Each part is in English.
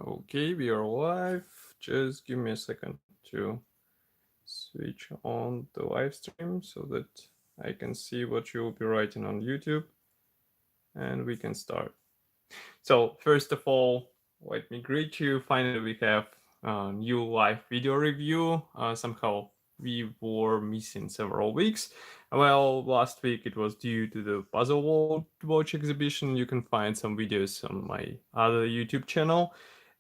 Okay, we are live. Just give me a second to switch on the live stream so that I can see what you will be writing on YouTube and we can start. So, first of all, let me greet you. Finally, we have a new live video review. Somehow we were missing several weeks. Well, last week it was due to the Puzzle World Watch exhibition. You can find some videos on my other YouTube channel.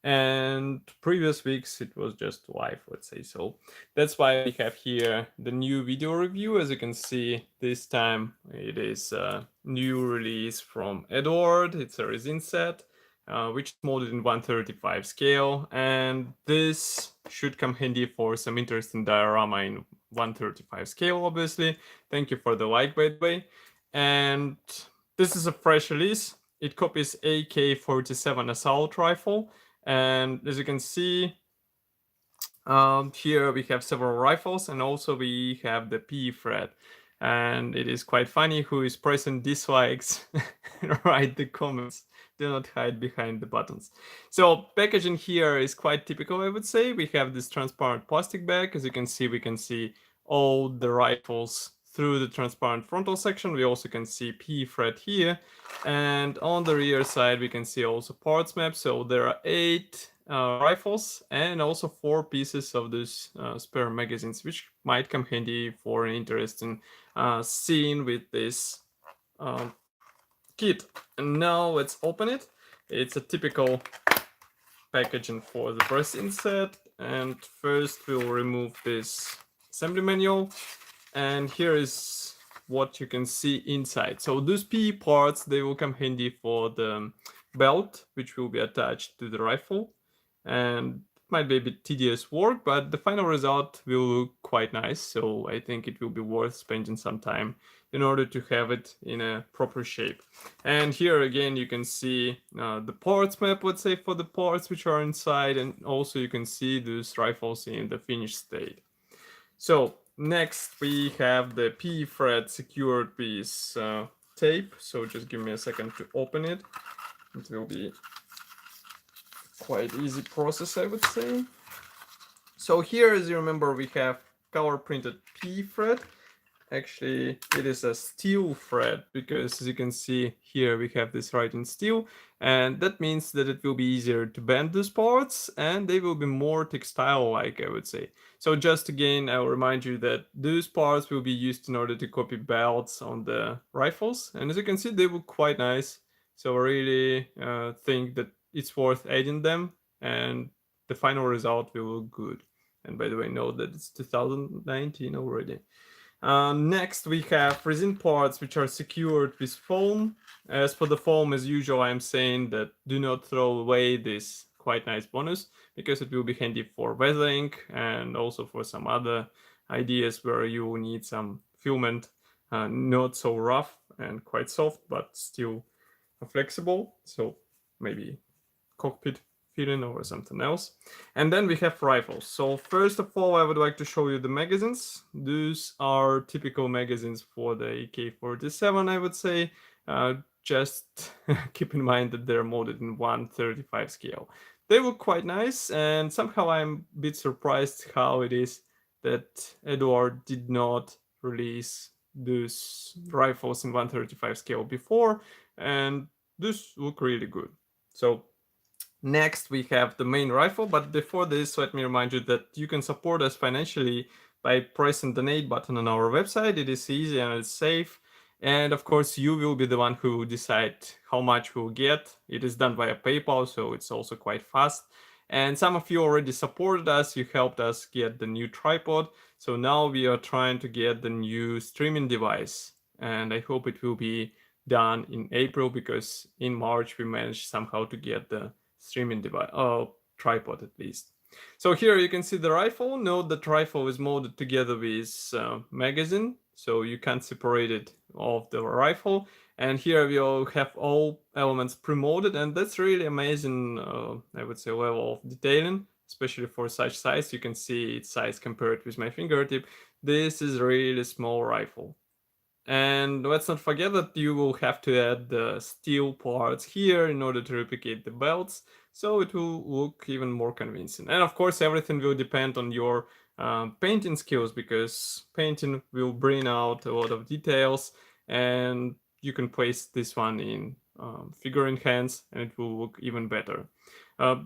And previous weeks it was just live, let's say. So that's why we have here the new video review. As you can see, this time it is a new release from Eduard. It's a resin set, which is molded in 135 scale, and this should come handy for some interesting diorama in 135 scale, obviously. Thank you for the like, by the way. And this is a fresh release. It copies AK-47 assault rifle, and as you can see, here we have several rifles, and also we have the P thread. And it is quite funny who is pressing dislikes. Write the comments. Do not hide behind the buttons. So packaging here is quite typical, I would say. We have this transparent plastic bag. As you can see, we can see all the rifles through the transparent frontal section. We also can see P thread here. And on the rear side, we can see also parts map. So there are 8 rifles and also 4 pieces of these spare magazines, which might come handy for an interesting scene with this kit. And now let's open it. It's a typical packaging for the Brassin set. And first we'll remove this assembly manual. And here is what you can see inside. So those P parts, they will come handy for the belt, which will be attached to the rifle. And it might be a bit tedious work, but the final result will look quite nice. So I think it will be worth spending some time in order to have it in a proper shape. And here again, you can see the parts map, let's say, for the parts which are inside, and also you can see those rifles in the finished state. So next we have the P thread secured piece tape. So just give me a second to open it. It will be quite easy process, I would say. So here, as you remember, we have color printed P thread. Actually, it is a steel thread because, as you can see here, we have this right in steel, and that means that it will be easier to bend these parts and they will be more textile-like, I would say. So just again, I'll remind you that those parts will be used in order to copy belts on the rifles, and as you can see, they look quite nice. So I really think that it's worth adding them, and the final result will look good. And by the way, note that it's 2019 already. Next we have resin parts which are secured with foam. As for the foam, as usual, I'm saying that do not throw away this quite nice bonus, because it will be handy for weathering and also for some other ideas where you will need some filament, not so rough and quite soft, but still flexible. So maybe cockpit feeling or something else. And then we have rifles. So first of all, I would like to show you the magazines. These are typical magazines for the AK-47, I would say. Just keep in mind that they're molded in 135 scale. They look quite nice, and somehow I'm a bit surprised how it is that Eduard did not release those rifles in 135 scale before, and these look really good. So next we have the main rifle, but before this, let me remind you that you can support us financially by pressing the donate button on our website. It is easy and it's safe. And of course, you will be the one who decide how much we'll get. It is done via PayPal, so it's also quite fast. And some of you already supported us. You helped us get the new tripod. So now we are trying to get the new streaming device. And I hope it will be done in April, because in March we managed somehow to get the streaming device, tripod at least. So here you can see the rifle. Note that rifle is molded together with magazine, so you can't separate it off the rifle. And here we all have all elements pre-molded, and that's really amazing, I would say, level of detailing, especially for such size. You can see its size compared with my fingertip. This is a really small rifle. And let's not forget that you will have to add the steel parts here in order to replicate the belts, so it will look even more convincing. And of course, everything will depend on your painting skills, because painting will bring out a lot of details, and you can place this one in figurine hands and it will look even better.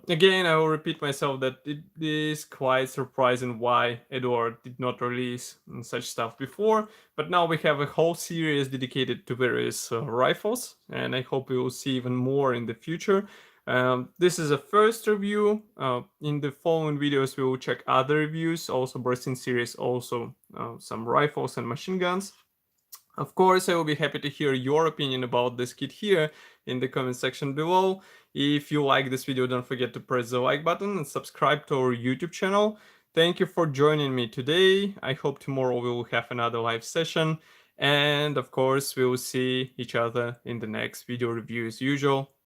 Again, I will repeat myself that it is quite surprising why Eduard did not release such stuff before, but now we have a whole series dedicated to various rifles, and I hope we will see even more in the future. This is a first review. In the following videos, we will check other reviews, also Brassin series, also some rifles and machine guns. Of course, I will be happy to hear your opinion about this kit here in the comment section below. If you like this video, don't forget to press the like button and subscribe to our YouTube channel. Thank you for joining me today. I hope tomorrow we will have another live session. And of course, we will see each other in the next video review as usual.